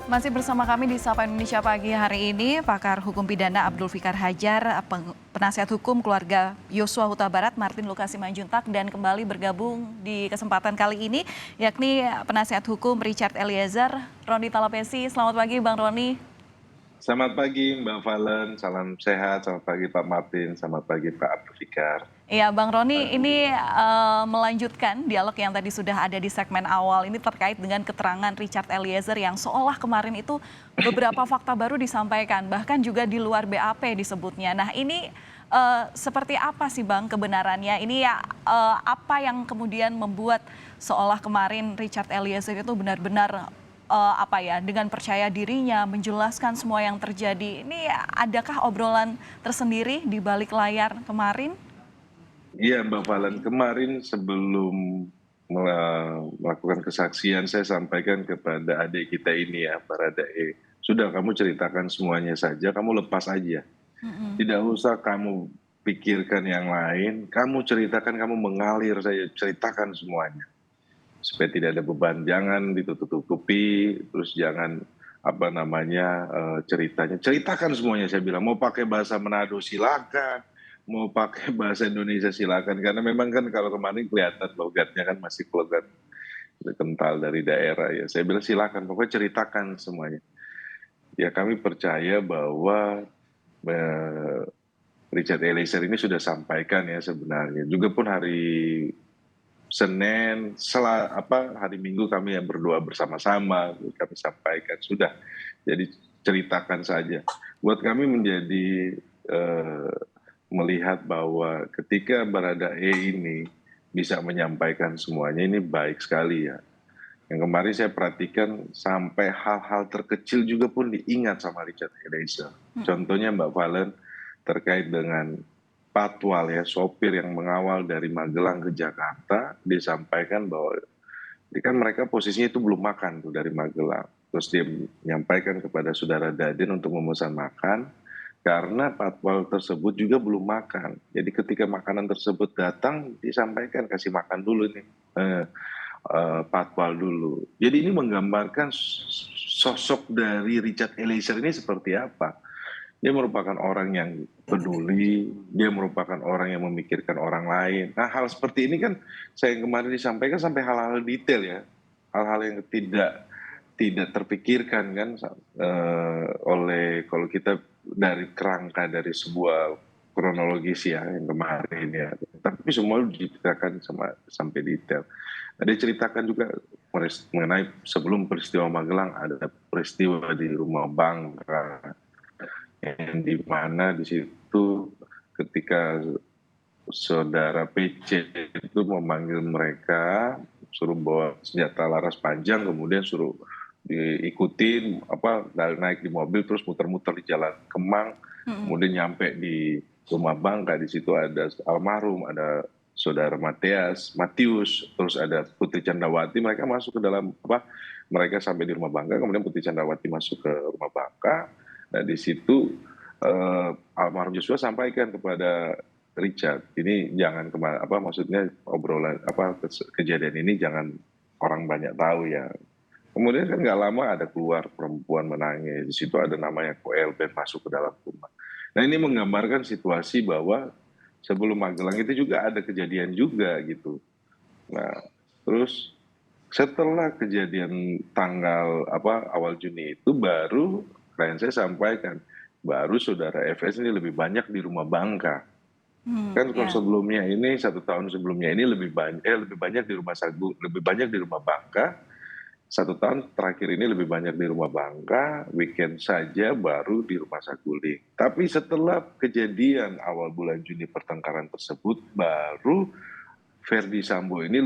Masih bersama kami di Sapa Indonesia Pagi hari ini, pakar hukum pidana Abdul Fikar Hajar, penasihat hukum keluarga Yosua Huta Barat Martin Lukasi Manjuntak, dan kembali bergabung di kesempatan kali ini, yakni penasihat hukum Richard Eliezer, Roni Talapesi. Selamat pagi Bang Roni. Selamat pagi Mbak Valen, salam sehat, selamat pagi Pak Martin, selamat pagi Pak Abdul Fikar. Iya Bang Roni, ini Alhamdulillah. melanjutkan dialog yang tadi sudah ada di segmen awal. Ini terkait dengan keterangan Richard Eliezer yang seolah kemarin itu beberapa fakta baru disampaikan, bahkan juga di luar BAP disebutnya. Nah ini seperti apa sih Bang kebenarannya? Ini ya apa yang kemudian membuat seolah kemarin Richard Eliezer itu benar-benar apa ya, dengan percaya dirinya menjelaskan semua yang terjadi. Ini adakah obrolan tersendiri di balik layar kemarin? Iya Mbak Valen, kemarin sebelum melakukan kesaksian saya sampaikan kepada adik kita ini ya, Baradae. Sudah kamu ceritakan semuanya saja, kamu lepas aja. Tidak usah kamu pikirkan yang lain, kamu ceritakan, kamu mengalir saja, ceritakan semuanya. Supaya tidak ada beban, jangan ditutup-tutupi, terus jangan ceritanya, ceritakan semuanya saya bilang, mau pakai bahasa Manado silakan, mau pakai bahasa Indonesia silakan, karena memang kan kalau kemarin kelihatan logatnya kan masih logat kental dari daerah ya, saya bilang silakan, pokoknya ceritakan semuanya. Ya kami percaya bahwa eh, Richard Eliezer ini sudah sampaikan ya sebenarnya, juga pun hari Senin, hari Minggu kami yang berdoa bersama-sama, kami sampaikan sudah. Jadi ceritakan saja. Buat kami menjadi melihat bahwa ketika Baradae ini bisa menyampaikan semuanya, ini baik sekali ya. Yang kemarin saya perhatikan sampai hal-hal terkecil juga pun diingat sama Richard Eliezer. Contohnya Mbak Valen terkait dengan patwal ya, sopir yang mengawal dari Magelang ke Jakarta, disampaikan bahwa ini kan mereka posisinya itu belum makan tuh dari Magelang. Terus dia menyampaikan kepada saudara Daden untuk memesan makan, karena patwal tersebut juga belum makan. Jadi ketika makanan tersebut datang, disampaikan kasih makan dulu nih. Patwal dulu. Jadi ini menggambarkan sosok dari Richard Eliezer ini seperti apa. Dia merupakan orang yang peduli, dia merupakan orang yang memikirkan orang lain. Nah hal seperti ini kan saya yang kemarin disampaikan sampai hal-hal detail ya, hal-hal yang tidak terpikirkan kan oleh kalau kita dari kerangka dari sebuah kronologis ya yang kemarin ya. Tapi semua diceritakan sampai detail. Nah, dia ceritakan juga mengenai sebelum peristiwa Magelang ada peristiwa di rumah Bangka yang di mana di situ ketika saudara PC itu memanggil mereka suruh bawa senjata laras panjang, kemudian suruh diikutin naik di mobil terus muter-muter di jalan Kemang, kemudian nyampe di rumah Bangka, di situ ada almarhum, ada saudara Matius, terus ada Putri Candrawati, mereka masuk ke dalam mereka sampai di rumah Bangka, kemudian Putri Candrawati masuk ke rumah Bangka. Nah di situ almarhum Joshua sampaikan kepada Richard, ini jangan maksudnya obrolan kejadian ini jangan orang banyak tahu ya. Kemudian kan nggak lama ada keluar perempuan menangis, di situ ada namanya Koel Ben masuk ke dalam rumah. Nah ini menggambarkan situasi bahwa sebelum Magelang itu juga ada kejadian juga gitu. Nah terus setelah kejadian tanggal awal Juni itu baru klien saya sampaikan, baru saudara FS ini lebih banyak di rumah Bangka. Kan kalau Ya. sebelumnya ini 1 tahun sebelumnya ini lebih banyak di rumah Sagu, lebih banyak di rumah Bangka. 1 tahun terakhir ini lebih banyak di rumah Bangka, weekend saja baru di rumah Saguling. Tapi setelah kejadian awal bulan Juni pertengkaran tersebut, baru Verdi Sambo ini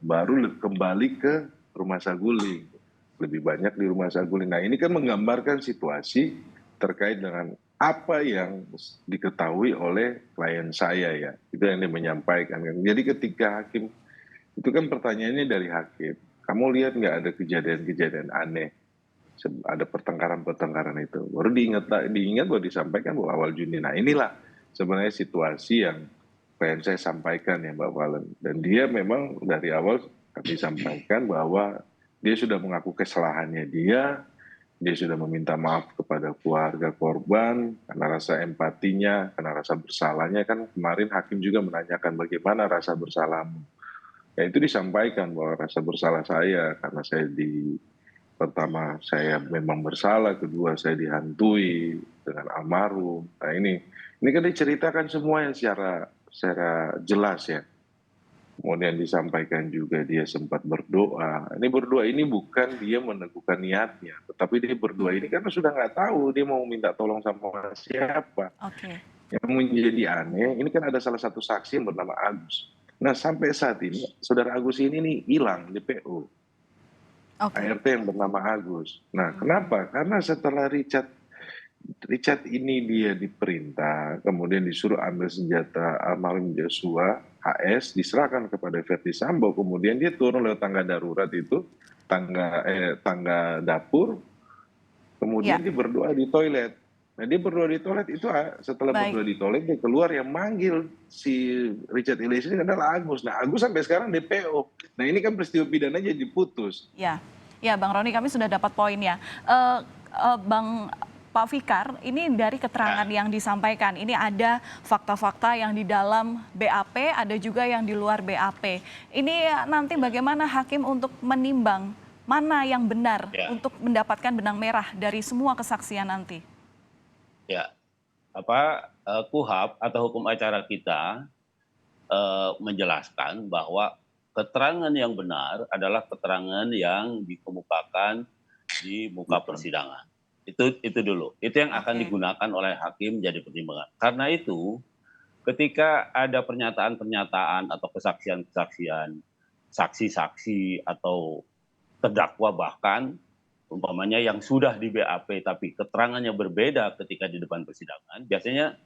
baru kembali ke rumah Saguling, lebih banyak di rumah Saguling. Nah ini kan menggambarkan situasi terkait dengan apa yang diketahui oleh klien saya ya, itu yang dia menyampaikan. Jadi ketika hakim, itu kan pertanyaannya dari hakim, kamu lihat nggak ada kejadian-kejadian aneh, ada pertengkaran-pertengkaran itu, baru diingat baru disampaikan bahwa awal Juni. Nah inilah sebenarnya situasi yang klien saya sampaikan ya Mbak Valen, dan dia memang dari awal kami sampaikan bahwa dia sudah mengaku kesalahannya dia, Dia sudah meminta maaf kepada keluarga korban karena rasa empatinya, karena rasa bersalahnya. Kan kemarin hakim juga menanyakan bagaimana rasa bersalahmu. Ya itu disampaikan bahwa rasa bersalah saya karena pertama saya memang bersalah, kedua saya dihantui dengan almarhum. Nah ini kan diceritakan semuanya secara jelas ya. Kemudian disampaikan juga dia sempat berdoa. Ini berdoa ini bukan dia meneguhkan niatnya, tetapi dia berdoa ini karena sudah nggak tahu dia mau minta tolong sama siapa. Oke, Yang menjadi aneh, ini kan ada salah satu saksi yang bernama Agus. Nah sampai saat ini, saudara Agus ini nih hilang di PO. oke. ART yang bernama Agus. Nah kenapa? Karena setelah Richard ini dia diperintah, kemudian disuruh ambil senjata almarhum Joshua, HS, diserahkan kepada Verdi Sambo, kemudian dia turun lewat tangga darurat itu, tangga dapur, Ya, kemudian dia berdoa di toilet. Nah dia berdoa di toilet itu setelah baik. berdoa di toilet dia keluar yang manggil si Richard Eliezer ini adalah Agus. Nah Agus sampai sekarang DPO. Nah ini kan peristiwa pidananya diputus. Ya, ya Bang Roni kami sudah dapat poinnya. Bang Pak Fikar, ini dari keterangan Ya, yang disampaikan, ini ada fakta-fakta yang di dalam BAP, ada juga yang di luar BAP. Ini nanti bagaimana hakim untuk menimbang mana yang benar ya, untuk mendapatkan benang merah dari semua kesaksian nanti? ya. KUHP atau hukum acara kita menjelaskan bahwa keterangan yang benar adalah keterangan yang dikemukakan di muka persidangan. Itu dulu. Itu yang akan Oke, digunakan oleh hakim jadi pertimbangan. Karena itu, ketika ada pernyataan-pernyataan atau kesaksian-kesaksian saksi-saksi atau terdakwa bahkan umpamanya yang sudah di BAP tapi keterangannya berbeda ketika di depan persidangan, biasanya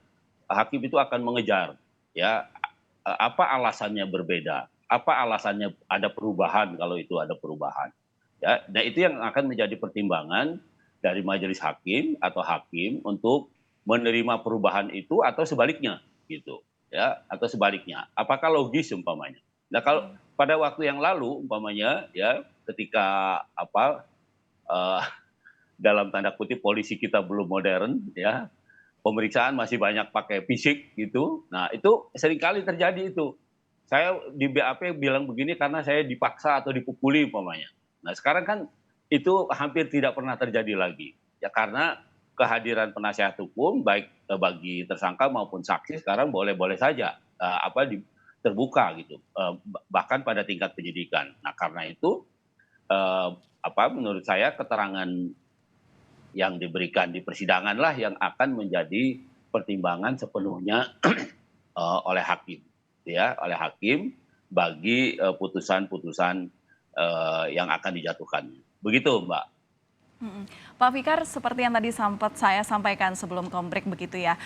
hakim itu akan mengejar ya apa alasannya berbeda, apa alasannya ada perubahan kalau itu ada perubahan. Ya, nah itu yang akan menjadi pertimbangan dari majelis hakim atau hakim untuk menerima perubahan itu atau sebaliknya gitu ya atau sebaliknya. Apakah logis umpamanya? Nah, kalau pada waktu yang lalu umpamanya ya ketika uh, dalam tanda kutip polisi kita belum modern ya pemeriksaan masih banyak pakai fisik gitu. Nah itu seringkali terjadi itu. Saya di BAP bilang begini karena saya dipaksa atau dipukuli umpamanya. Nah sekarang kan itu hampir tidak pernah terjadi lagi. Ya karena kehadiran penasihat hukum baik bagi tersangka maupun saksi sekarang boleh-boleh saja terbuka gitu. Bahkan pada tingkat penyidikan. Nah karena itu menurut saya keterangan yang diberikan di persidangan lah yang akan menjadi pertimbangan sepenuhnya oleh hakim, ya, oleh hakim bagi putusan-putusan yang akan dijatuhkan. Begitu, Mbak. Pak Fikar, seperti yang tadi sempat saya sampaikan sebelum kombrek begitu ya,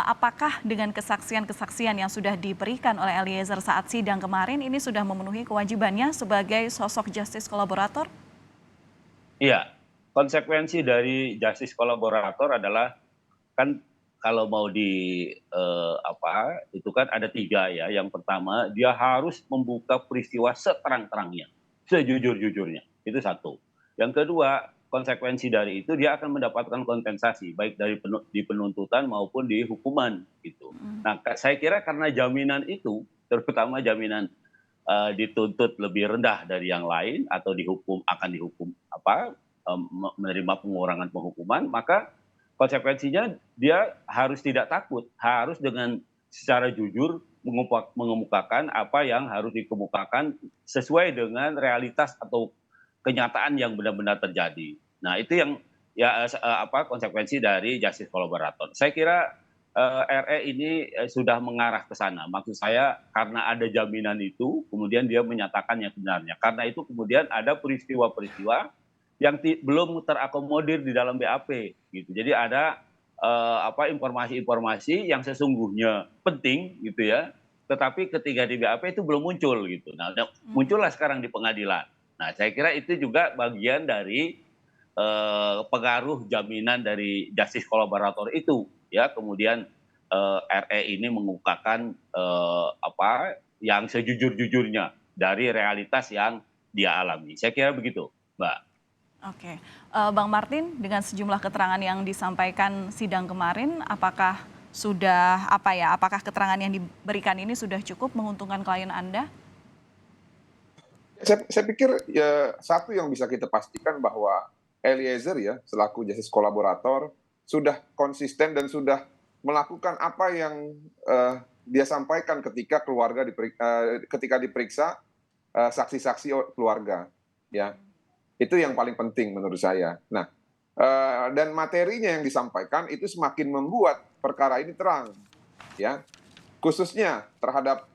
apakah dengan kesaksian-kesaksian yang sudah diberikan oleh Eliezer saat sidang kemarin ini sudah memenuhi kewajibannya sebagai sosok justice kolaborator? Iya, konsekuensi dari justice kolaborator adalah kan kalau mau itu kan ada tiga ya. Yang pertama dia harus membuka peristiwa seterang-terangnya, sejujur-jujurnya. Itu satu. Yang kedua konsekuensi dari itu dia akan mendapatkan kompensasi baik dari di penuntutan maupun di hukuman gitu. Nah saya kira karena jaminan itu terutama jaminan dituntut lebih rendah dari yang lain atau akan dihukum menerima pengurangan penghukuman, maka konsekuensinya dia harus tidak takut, harus dengan secara jujur mengemukakan apa yang harus dikemukakan sesuai dengan realitas atau kenyataan yang benar-benar terjadi. Nah, itu yang konsekuensi dari justice kolaborator. Saya kira RE ini sudah mengarah ke sana. Maksud saya karena ada jaminan itu, kemudian dia menyatakan yang sebenarnya. Karena itu kemudian ada peristiwa-peristiwa yang belum terakomodir di dalam BAP gitu. Jadi ada informasi-informasi yang sesungguhnya penting gitu ya, tetapi ketika di BAP itu belum muncul gitu. Nah, muncullah sekarang di pengadilan. Nah, saya kira itu juga bagian dari pengaruh jaminan dari justice kolaborator itu ya. Kemudian RE ini mengungkapkan yang sejujur-jujurnya dari realitas yang dia alami. Saya kira begitu, Mbak. Oke, Bang Martin, dengan sejumlah keterangan yang disampaikan sidang kemarin, apakah sudah apakah keterangan yang diberikan ini sudah cukup menguntungkan klien Anda? Saya pikir ya satu yang bisa kita pastikan bahwa Eliezer ya selaku justice kolaborator sudah konsisten dan sudah melakukan apa yang dia sampaikan ketika ketika diperiksa saksi-saksi keluarga ya. Itu yang paling penting menurut saya. Nah, dan materinya yang disampaikan itu semakin membuat perkara ini terang ya. Khususnya terhadap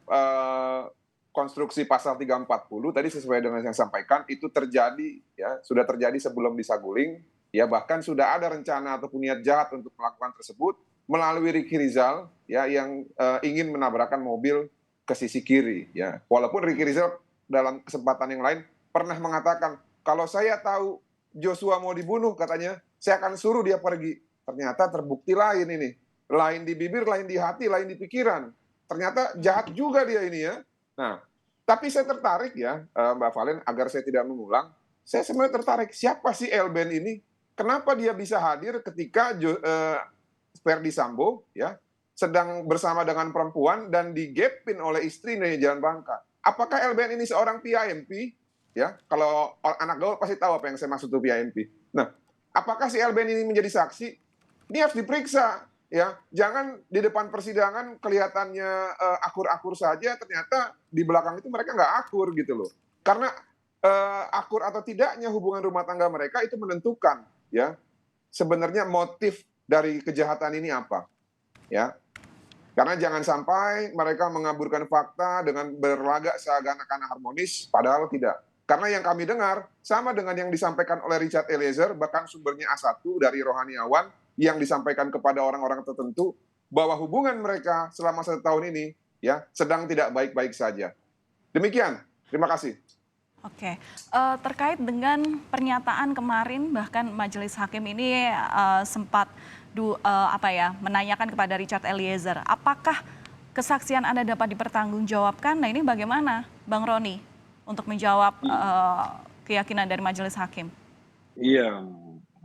konstruksi pasal 340 tadi sesuai dengan yang sampaikan itu terjadi ya, sudah terjadi sebelum disaguling ya, bahkan sudah ada rencana ataupun niat jahat untuk melakukan tersebut melalui Ricky Rizal ya yang ingin menabrakkan mobil ke sisi kiri ya. Walaupun Ricky Rizal dalam kesempatan yang lain pernah mengatakan kalau saya tahu Joshua mau dibunuh katanya saya akan suruh dia pergi. Ternyata terbukti lain ini. Lain di bibir, lain di hati, lain di pikiran. Ternyata jahat juga dia ini ya. Nah, tapi saya tertarik ya, Mbak Valen, agar saya tidak mengulang. Saya sebenarnya tertarik, siapa sih Elben ini? Kenapa dia bisa hadir ketika Verdi Sambo ya sedang bersama dengan perempuan dan digepin oleh istrinya di Jalan Bangka? Apakah Elben ini seorang PIMP? Ya, kalau anak gaul pasti tahu apa yang saya maksud itu PIMP. Nah, apakah si Elben ini menjadi saksi? Ini harus diperiksa. Ya, jangan di depan persidangan kelihatannya akur-akur saja, ternyata di belakang itu mereka nggak akur gitu loh. Karena akur atau tidaknya hubungan rumah tangga mereka itu menentukan ya sebenarnya motif dari kejahatan ini apa. Ya, karena jangan sampai mereka mengaburkan fakta dengan berlagak seakan-akan harmonis, padahal tidak. Karena yang kami dengar sama dengan yang disampaikan oleh Richard Eliezer, bahkan sumbernya A1 dari Rohaniawan, yang disampaikan kepada orang-orang tertentu bahwa hubungan mereka selama 1 tahun ini ya sedang tidak baik-baik saja. Demikian, terima kasih. Oke, terkait dengan pernyataan kemarin bahkan Majelis Hakim ini sempat menanyakan kepada Richard Eliezer, apakah kesaksian Anda dapat dipertanggungjawabkan? Nah ini bagaimana, Bang Roni, untuk menjawab keyakinan dari Majelis Hakim? Iya,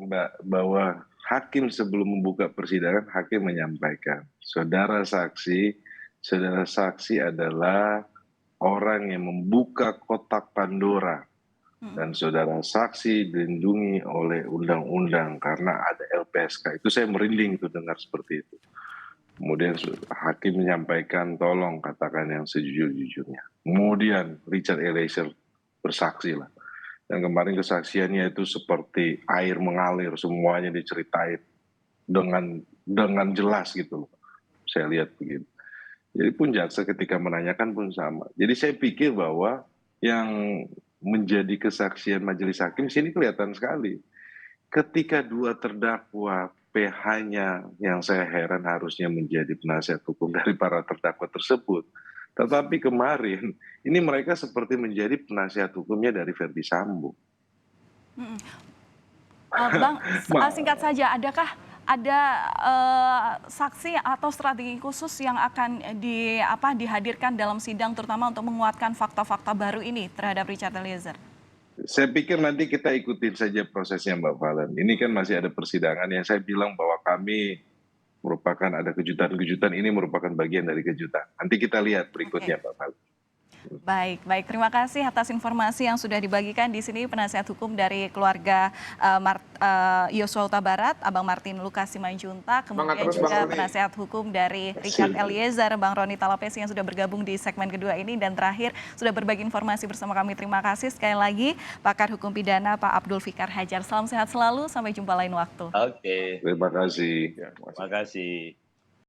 Mbak, bahwa hakim sebelum membuka persidangan, hakim menyampaikan, saudara saksi adalah orang yang membuka kotak Pandora. Dan saudara saksi dilindungi oleh undang-undang karena ada LPSK. Itu saya merinding tuh dengar seperti itu. Kemudian hakim menyampaikan, tolong katakan yang sejujur-jujurnya. Kemudian Richard Eliezer bersaksi lah. Dan kemarin kesaksiannya itu seperti air mengalir, semuanya diceritain dengan jelas gitu loh. Saya lihat begitu. Jadi pun jaksa ketika menanyakan pun sama. Jadi saya pikir bahwa yang menjadi kesaksian majelis hakim sini kelihatan sekali. Ketika dua terdakwa PH-nya yang saya heran harusnya menjadi penasihat hukum dari para terdakwa tersebut. Tetapi kemarin ini mereka seperti menjadi penasihat hukumnya dari Verdi Sambo. Bang, singkat saja, adakah ada saksi atau strategi khusus yang akan dihadirkan dalam sidang terutama untuk menguatkan fakta-fakta baru ini terhadap Richard Eliezer? Saya pikir nanti kita ikutin saja prosesnya Mbak Valen. Ini kan masih ada persidangan yang saya bilang bahwa kami merupakan ada kejutan-kejutan, ini merupakan bagian dari kejutan. Nanti kita lihat berikutnya Mbak Valen. Baik. Terima kasih atas informasi yang sudah dibagikan di sini penasihat hukum dari keluarga Yosua Huta Barat, Abang Martin Lukas Simanjuntak, kemudian juga penasihat hukum dari Richard Eliezer, Bang Roni Talapesi yang sudah bergabung di segmen kedua ini dan terakhir sudah berbagi informasi bersama kami. Terima kasih sekali lagi pakar hukum pidana Pak Abdul Fikar Hajar. Salam sehat selalu, sampai jumpa lain waktu. Oke. Terima kasih. Terima kasih.